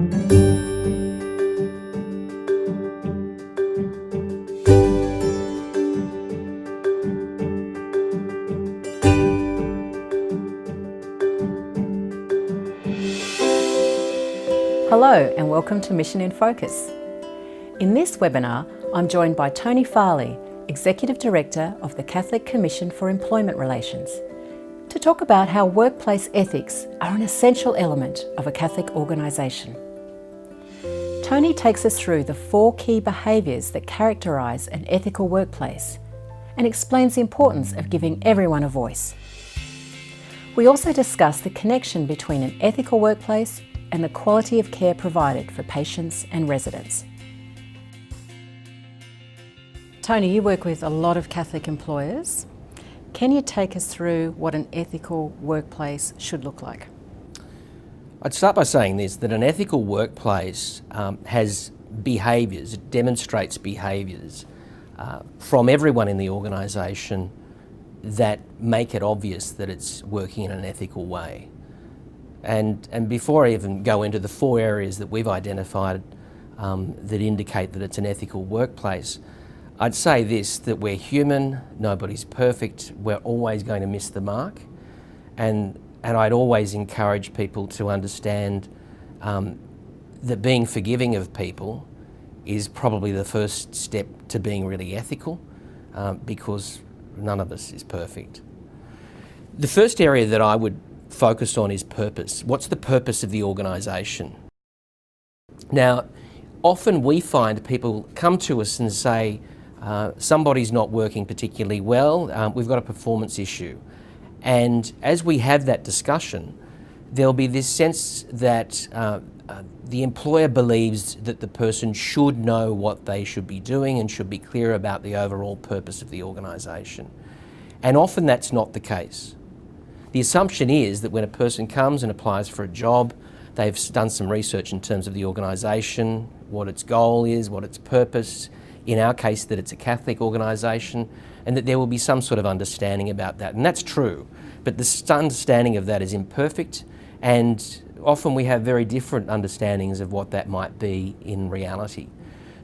Hello and welcome to Mission in Focus. In this webinar, I'm joined by Tony Farley, Executive Director of the Catholic Commission for Employment Relations, to talk about how workplace ethics are an essential element of a Catholic organisation. Tony takes us through the 4 key behaviours that characterise an ethical workplace and explains the importance of giving everyone a voice. We also discuss the connection between an ethical workplace and the quality of care provided for patients and residents. Tony, you work with a lot of Catholic employers. Can you take us through what an ethical workplace should look like? I'd start by saying this, that an ethical workplace has behaviours, it demonstrates behaviours from everyone in the organisation that make it obvious that it's working in an ethical way. And before I even go into the 4 areas that we've identified that indicate that it's an ethical workplace, I'd say this, that we're human, nobody's perfect, we're always going to miss the mark. And I'd always encourage people to understand that being forgiving of people is probably the first step to being really ethical, because none of us is perfect. The first area that I would focus on is purpose. What's the purpose of the organisation? Now, often we find people come to us and say, somebody's not working particularly well, we've got a performance issue. And as we have that discussion, there'll be this sense that the employer believes that the person should know what they should be doing and should be clear about the overall purpose of the organisation. And often that's not the case. The assumption is that when a person comes and applies for a job, they've done some research in terms of the organisation, what its goal is, what its purpose, in our case that it's a Catholic organisation, and that there will be some sort of understanding about that. And that's true, but the understanding of that is imperfect, and often we have very different understandings of what that might be in reality.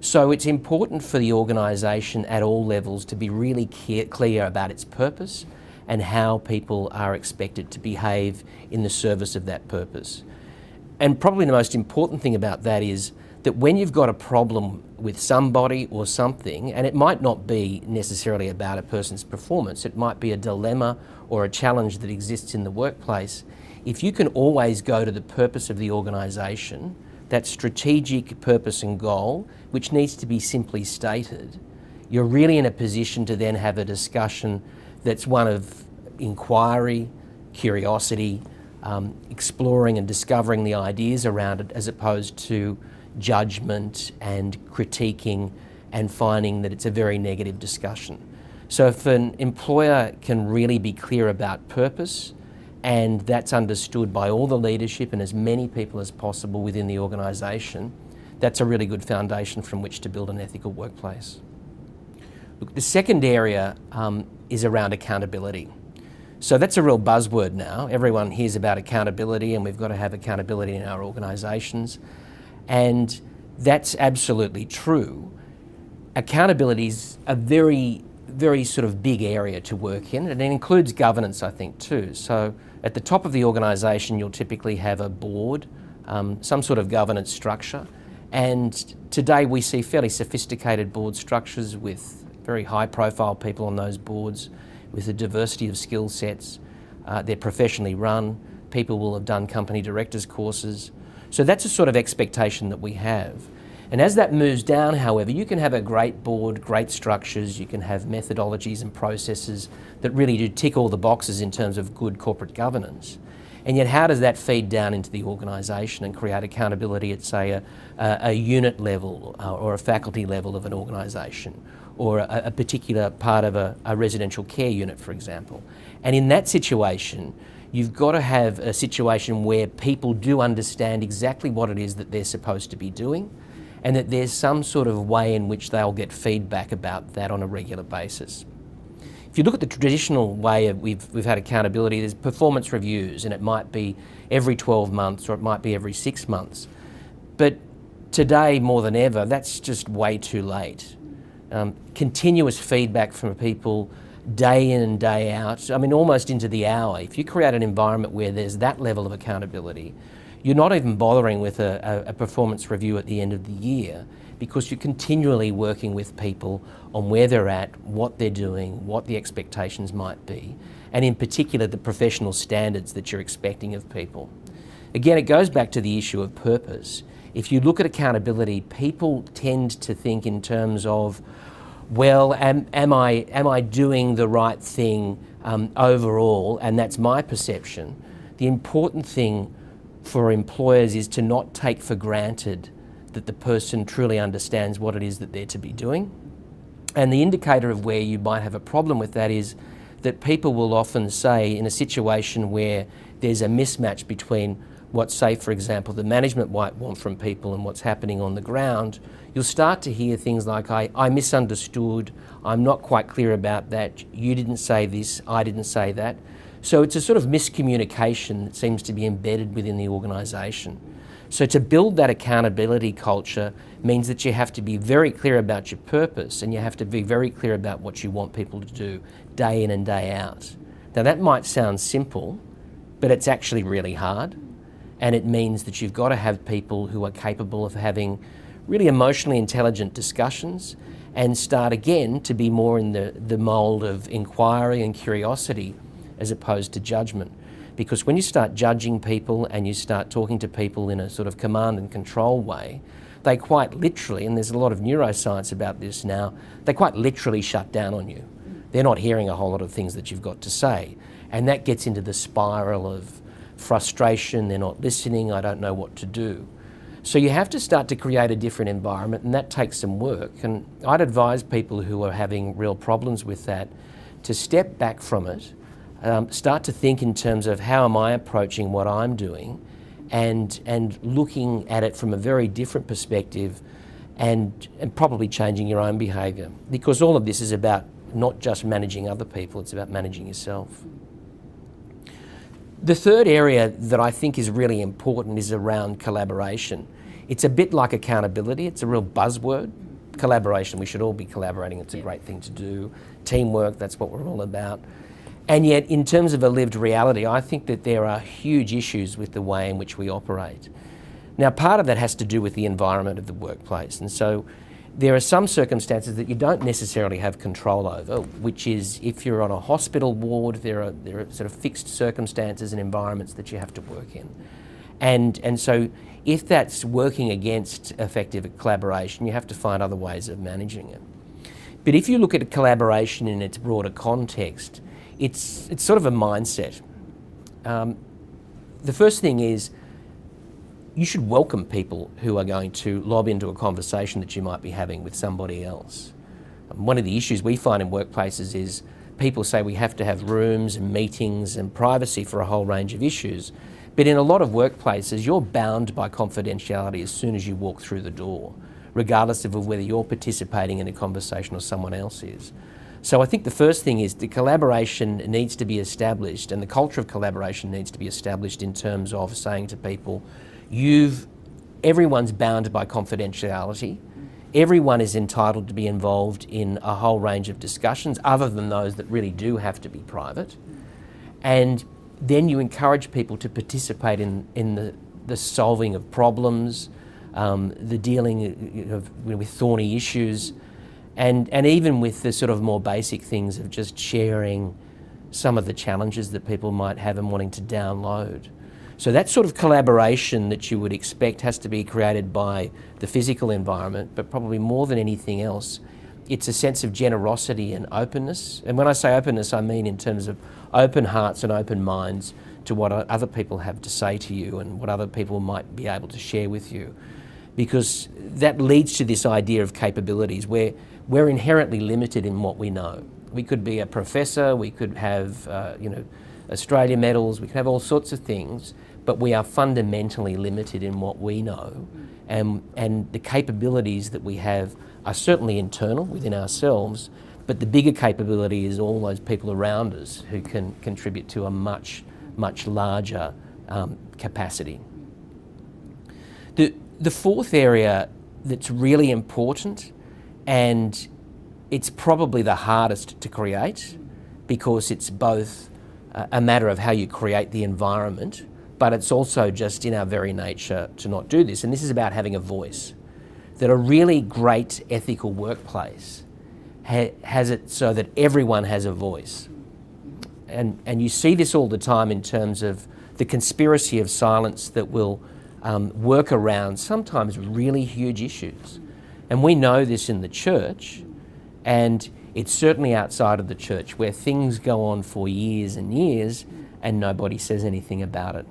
So it's important for the organisation at all levels to be really clear about its purpose and how people are expected to behave in the service of that purpose. And probably the most important thing about that is that when you've got a problem with somebody or something, and it might not be necessarily about a person's performance, it might be a dilemma or a challenge that exists in the workplace, if you can always go to the purpose of the organisation, that strategic purpose and goal, which needs to be simply stated, you're really in a position to then have a discussion that's one of inquiry, curiosity, exploring and discovering the ideas around it, as opposed to judgment and critiquing and finding that it's a very negative discussion. So if an employer can really be clear about purpose, and that's understood by all the leadership and as many people as possible within the organisation, that's a really good foundation from which to build an ethical workplace. Look, the second area is around accountability. So that's a real buzzword now. Everyone hears about accountability, and we've got to have accountability in our organisations. And that's absolutely true. Accountability is a very, very sort of big area to work in, and it includes governance, I think, too. So at the top of the organisation, you'll typically have a board, some sort of governance structure. And today we see fairly sophisticated board structures with very high-profile people on those boards, with a diversity of skill sets. They're professionally run. People will have done company directors courses. So that's a sort of expectation that we have. And as that moves down, however, you can have a great board, great structures, you can have methodologies and processes that really do tick all the boxes in terms of good corporate governance. And yet how does that feed down into the organisation and create accountability at, say, a unit level or a faculty level of an organisation, or a particular part of a residential care unit, for example? And in that situation, you've got to have a situation where people do understand exactly what it is that they're supposed to be doing, and that there's some sort of way in which they'll get feedback about that on a regular basis. If you look at the traditional way we've had accountability, there's performance reviews, and it might be every 12 months or it might be every 6 months. But today, more than ever, that's just way too late. Continuous feedback from people day in and day out, I mean, almost into the hour. If you create an environment where there's that level of accountability, you're not even bothering with a performance review at the end of the year, because you're continually working with people on where they're at, what they're doing, what the expectations might be, and in particular the professional standards that you're expecting of people. Again, it goes back to the issue of purpose. If you look at accountability, people tend to think in terms of, well, am I doing the right thing overall, and that's my perception. The important thing for employers is to not take for granted that the person truly understands what it is that they're to be doing. And the indicator of where you might have a problem with that is that people will often say, in a situation where there's a mismatch between what, say, for example, the management might want from people and what's happening on the ground, you'll start to hear things like, I misunderstood, I'm not quite clear about that, you didn't say this, I didn't say that. So it's a sort of miscommunication that seems to be embedded within the organisation. So to build that accountability culture means that you have to be very clear about your purpose, and you have to be very clear about what you want people to do day in and day out. Now that might sound simple, but it's actually really hard. And it means that you've got to have people who are capable of having really emotionally intelligent discussions and start again to be more in the mould of inquiry and curiosity as opposed to judgment. Because when you start judging people and you start talking to people in a sort of command and control way, they quite literally, and there's a lot of neuroscience about this now, they quite literally shut down on you. They're not hearing a whole lot of things that you've got to say. And that gets into the spiral of frustration, they're not listening, I don't know what to do. So you have to start to create a different environment, and that takes some work. And I'd advise people who are having real problems with that to step back from it, start to think in terms of how am I approaching what I'm doing, and looking at it from a very different perspective, and probably changing your own behaviour. Because all of this is about not just managing other people, it's about managing yourself. The third area that I think is really important is around collaboration. It's a bit like accountability, it's a real buzzword. Collaboration, we should all be collaborating, it's a great thing to do. Teamwork, that's what we're all about. And yet, in terms of a lived reality, I think that there are huge issues with the way in which we operate. Now, part of that has to do with the environment of the workplace. And so there are some circumstances that you don't necessarily have control over, which is if you're on a hospital ward, there are sort of fixed circumstances and environments that you have to work in. And so if that's working against effective collaboration, you have to find other ways of managing it. But if you look at collaboration in its broader context, it's sort of a mindset. The first thing is, you should welcome people who are going to lob into a conversation that you might be having with somebody else. One of the issues we find in workplaces is people say we have to have rooms and meetings and privacy for a whole range of issues. But in a lot of workplaces, you're bound by confidentiality as soon as you walk through the door, regardless of whether you're participating in a conversation or someone else is. So I think the first thing is the collaboration needs to be established, and the culture of collaboration needs to be established in terms of saying to people, everyone's bound by confidentiality. Everyone is entitled to be involved in a whole range of discussions other than those that really do have to be private. And then you encourage people to participate in the solving of problems, the dealing with thorny issues, and even with the sort of more basic things of just sharing some of the challenges that people might have and wanting to download. So that sort of collaboration that you would expect has to be created by the physical environment, but probably more than anything else, it's a sense of generosity and openness. And when I say openness, I mean in terms of open hearts and open minds to what other people have to say to you and what other people might be able to share with you. Because that leads to this idea of capabilities where we're inherently limited in what we know. We could be a professor, we could have Australia medals, we could have all sorts of things, but we are fundamentally limited in what we know. And the capabilities that we have are certainly internal within ourselves, but the bigger capability is all those people around us who can contribute to a much, much larger capacity. The fourth area that's really important, and it's probably the hardest to create because it's both a matter of how you create the environment, but it's also just in our very nature to not do this. And this is about having a voice. That a really great ethical workplace has it so that everyone has a voice. And you see this all the time in terms of the conspiracy of silence that will work around sometimes really huge issues. And we know this in the church, and it's certainly outside of the church where things go on for years and years and nobody says anything about it.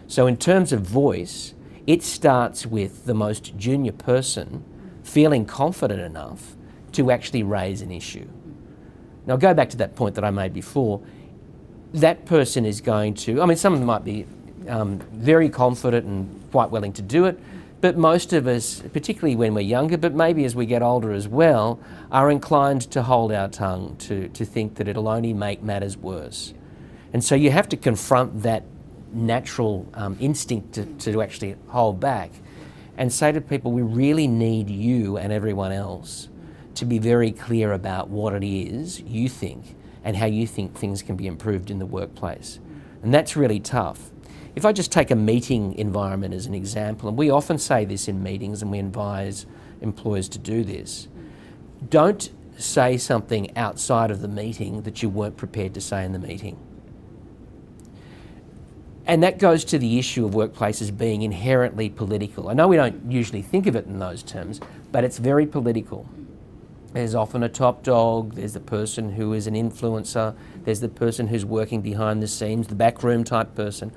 So in terms of voice, it starts with the most junior person feeling confident enough to actually raise an issue. Now, I'll go back to that point that I made before. That person is going to, I mean, some of them might be very confident and quite willing to do it, but most of us, particularly when we're younger, but maybe as we get older as well, are inclined to hold our tongue, to think that it'll only make matters worse. And so you have to confront that natural instinct to actually hold back and say to people, we really need you and everyone else to be very clear about what it is you think and how you think things can be improved in the workplace. And that's really tough. If I just take a meeting environment as an example, and we often say this in meetings and we advise employers to do this, don't say something outside of the meeting that you weren't prepared to say in the meeting. And that goes to the issue of workplaces being inherently political. I know we don't usually think of it in those terms, but it's very political. There's often a top dog, there's the person who is an influencer, there's the person who's working behind the scenes, the backroom type person.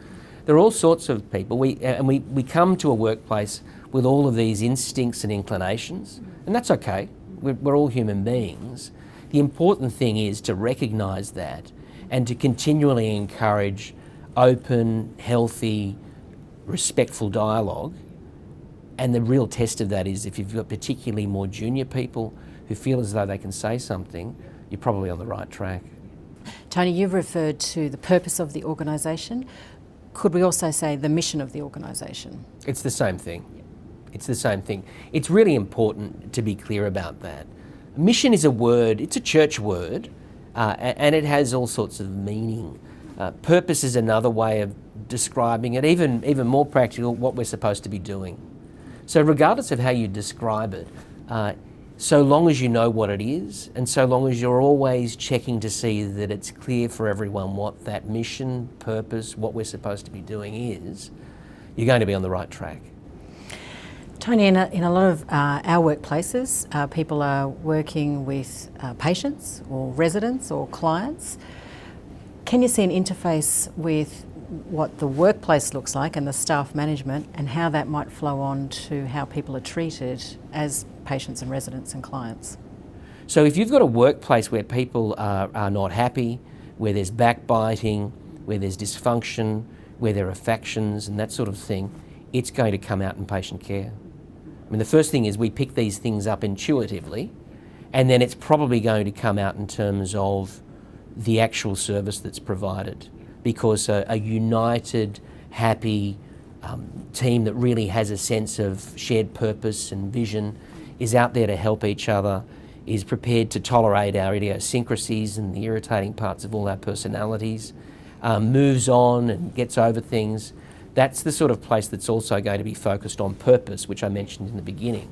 There are all sorts of people. We come to a workplace with all of these instincts and inclinations, and that's okay. We're all human beings. The important thing is to recognise that and to continually encourage open, healthy, respectful dialogue. And the real test of that is if you've got particularly more junior people who feel as though they can say something, you're probably on the right track. Tony, you've referred to the purpose of the organisation. Could we also say the mission of the organisation? It's the same thing. It's the same thing. It's really important to be clear about that. Mission is a word, it's a church word, and it has all sorts of meaning. Purpose is another way of describing it, even more practical, what we're supposed to be doing. So regardless of how you describe it, so long as you know what it is, and so long as you're always checking to see that it's clear for everyone what that mission, purpose, what we're supposed to be doing is, you're going to be on the right track. Tony, in a lot of our workplaces, people are working with patients or residents or clients. Can you see an interface with what the workplace looks like and the staff management and how that might flow on to how people are treated as patients and residents and clients? So if you've got a workplace where people are not happy, where there's backbiting, where there's dysfunction, where there are factions and that sort of thing, it's going to come out in patient care. I mean, the first thing is we pick these things up intuitively, and then it's probably going to come out in terms of the actual service that's provided, because a united, happy team that really has a sense of shared purpose and vision is out there to help each other, is prepared to tolerate our idiosyncrasies and the irritating parts of all our personalities, moves on and gets over things. That's the sort of place that's also going to be focused on purpose, which I mentioned in the beginning.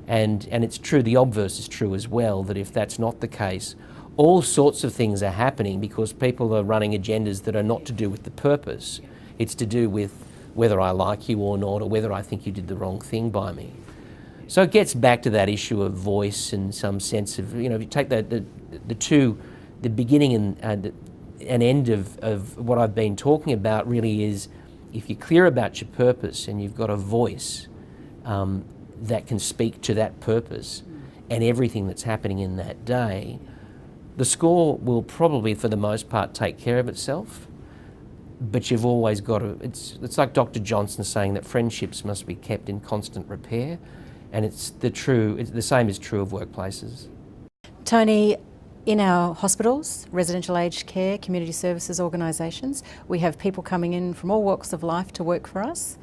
And it's true, the obverse is true as well, that if that's not the case, all sorts of things are happening because people are running agendas that are not to do with the purpose. It's to do with whether I like you or not, or whether I think you did the wrong thing by me. So it gets back to that issue of voice and some sense of, if you take the beginning and end of what I've been talking about really is, if you're clear about your purpose and you've got a voice that can speak to that purpose and everything that's happening in that day, the score will probably, for the most part, take care of itself. But you've always got to, it's like Dr. Johnson saying that friendships must be kept in constant repair, and the same is true of workplaces. Tony, in our hospitals, residential aged care, community services organisations, we have people coming in from all walks of life to work for us.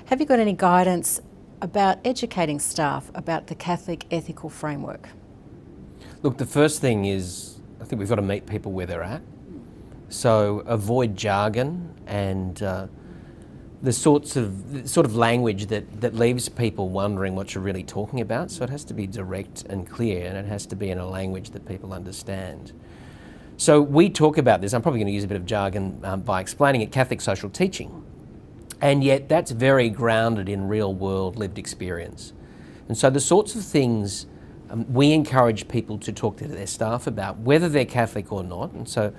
Have you got any guidance about educating staff about the Catholic ethical framework? Look, the first thing is I think we've got to meet people where they're at. So avoid jargon and the sort of language that leaves people wondering what you're really talking about. So it has to be direct and clear, and it has to be in a language that people understand. So we talk about this, I'm probably going to use a bit of jargon by explaining it, Catholic social teaching. And yet that's very grounded in real world lived experience. And so the sorts of things we encourage people to talk to their staff about, whether they're Catholic or not. And so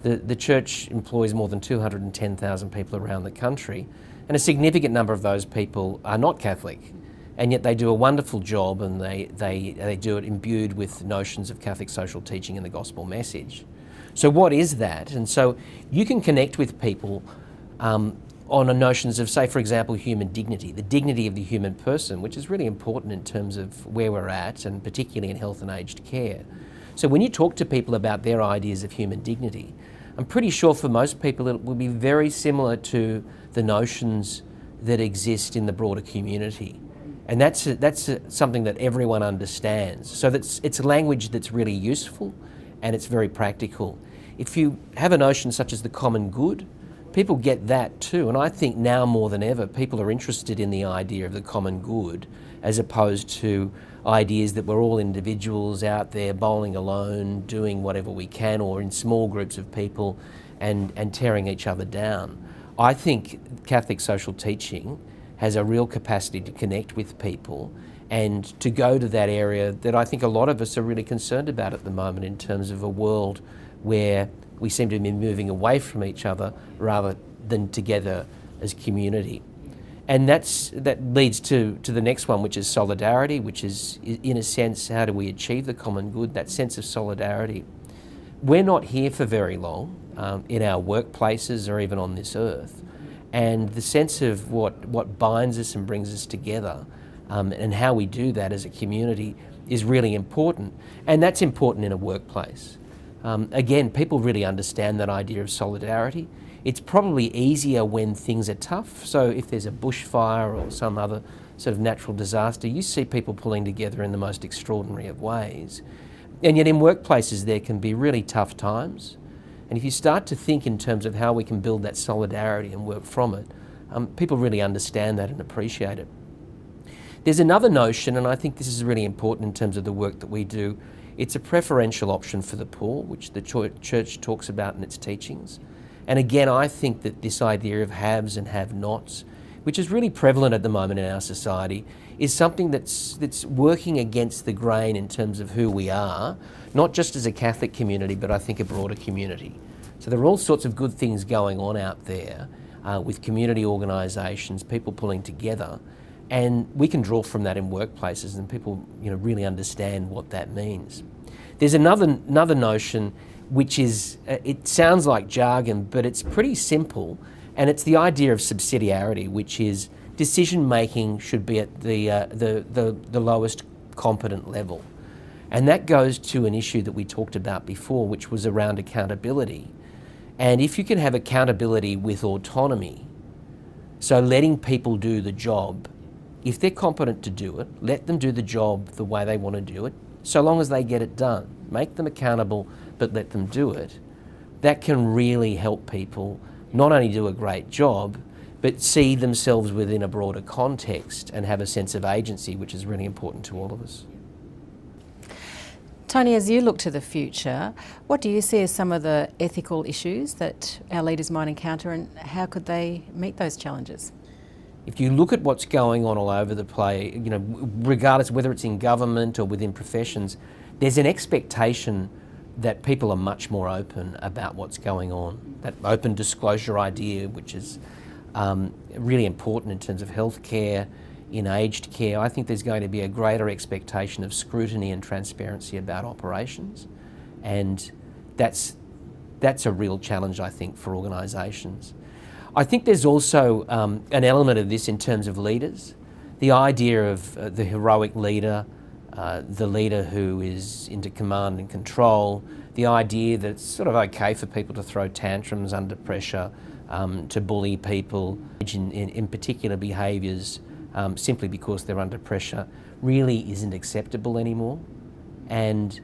the church employs more than 210,000 people around the country, and a significant number of those people are not Catholic. And yet they do a wonderful job, and they do it imbued with notions of Catholic social teaching and the gospel message. So what is that? And so you can connect with people on the notions of, say, for example, human dignity, the dignity of the human person, which is really important in terms of where we're at, and particularly in health and aged care. So when you talk to people about their ideas of human dignity, I'm pretty sure for most people it will be very similar to the notions that exist in the broader community. And that's something that everyone understands. So it's a language that's really useful and it's very practical. If you have a notion such as the common good, people get that too. And I think now more than ever, people are interested in the idea of the common good as opposed to ideas that we're all individuals out there bowling alone, doing whatever we can, or in small groups of people and tearing each other down. I think Catholic social teaching has a real capacity to connect with people and to go to that area that I think a lot of us are really concerned about at the moment, in terms of a world where we seem to be moving away from each other rather than together as community. And that leads to the next one, which is solidarity, which is, in a sense, how do we achieve the common good, that sense of solidarity. We're not here for very long in our workplaces or even on this earth. And the sense of what binds us and brings us together and how we do that as a community is really important. And that's important in a workplace. Again, people really understand that idea of solidarity. It's probably easier when things are tough. So if there's a bushfire or some other sort of natural disaster, you see people pulling together in the most extraordinary of ways. And yet in workplaces there can be really tough times. And if you start to think in terms of how we can build that solidarity and work from it, people really understand that and appreciate it. There's another notion, and I think this is really important in terms of the work that we do. It's a preferential option for the poor, which the church talks about in its teachings. And again, I think that this idea of haves and have-nots, which is really prevalent at the moment in our society, is something that's working against the grain in terms of who we are, not just as a Catholic community, but I think a broader community. So there are all sorts of good things going on out there with community organisations, people pulling together, and we can draw from that in workplaces, and people really understand what that means. There's another notion which is, it sounds like jargon, but it's pretty simple, and it's the idea of subsidiarity, which is decision making should be at the lowest competent level. And that goes to an issue that we talked about before, which was around accountability. And if you can have accountability with autonomy, so letting people do the job, if they're competent to do it, let them do the job the way they want to do it, so long as they get it done. Make them accountable, but let them do it. That can really help people not only do a great job, but see themselves within a broader context and have a sense of agency, which is really important to all of us. Tony, as you look to the future, what do you see as some of the ethical issues that our leaders might encounter, and how could they meet those challenges? If you look at what's going on all over the place, regardless whether it's in government or within professions, there's an expectation that people are much more open about what's going on. That open disclosure idea, which is really important in terms of healthcare, in aged care. I think there's going to be a greater expectation of scrutiny and transparency about operations, and that's a real challenge, I think, for organisations. I think there's also an element of this in terms of leaders. The idea of the heroic leader, the leader who is into command and control, the idea that it's sort of okay for people to throw tantrums under pressure, to bully people, in particular behaviours simply because they're under pressure really isn't acceptable anymore. And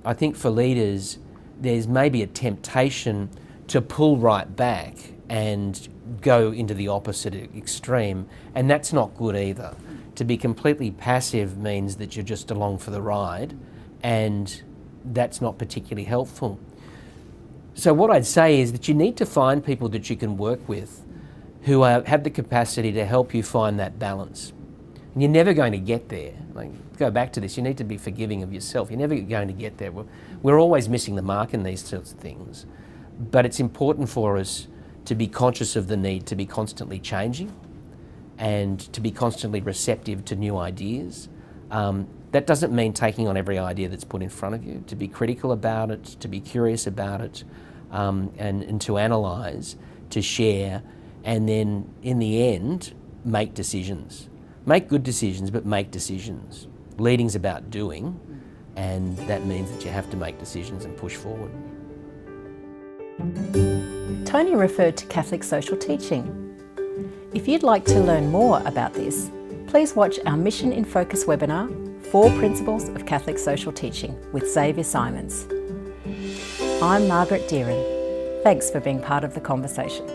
I think for leaders, there's maybe a temptation to pull right back and go into the opposite extreme, and that's not good either. To be completely passive means that you're just along for the ride, and that's not particularly helpful. So what I'd say is that you need to find people that you can work with who have the capacity to help you find that balance. And you're never going to get there. Go back to this, you need to be forgiving of yourself. You're never going to get there. We're always missing the mark in these sorts of things. But it's important for us to be conscious of the need to be constantly changing and to be constantly receptive to new ideas. That doesn't mean taking on every idea that's put in front of you. To be critical about it, to be curious about it, and to analyse, to share, and then in the end, make decisions. Make good decisions, but make decisions. Leading's about doing, and that means that you have to make decisions and push forward. Tony referred to Catholic social teaching. If you'd like to learn more about this, please watch our Mission in Focus webinar, 4 Principles of Catholic Social Teaching with Xavier Simons. I'm Margaret Deeren. Thanks for being part of the conversation.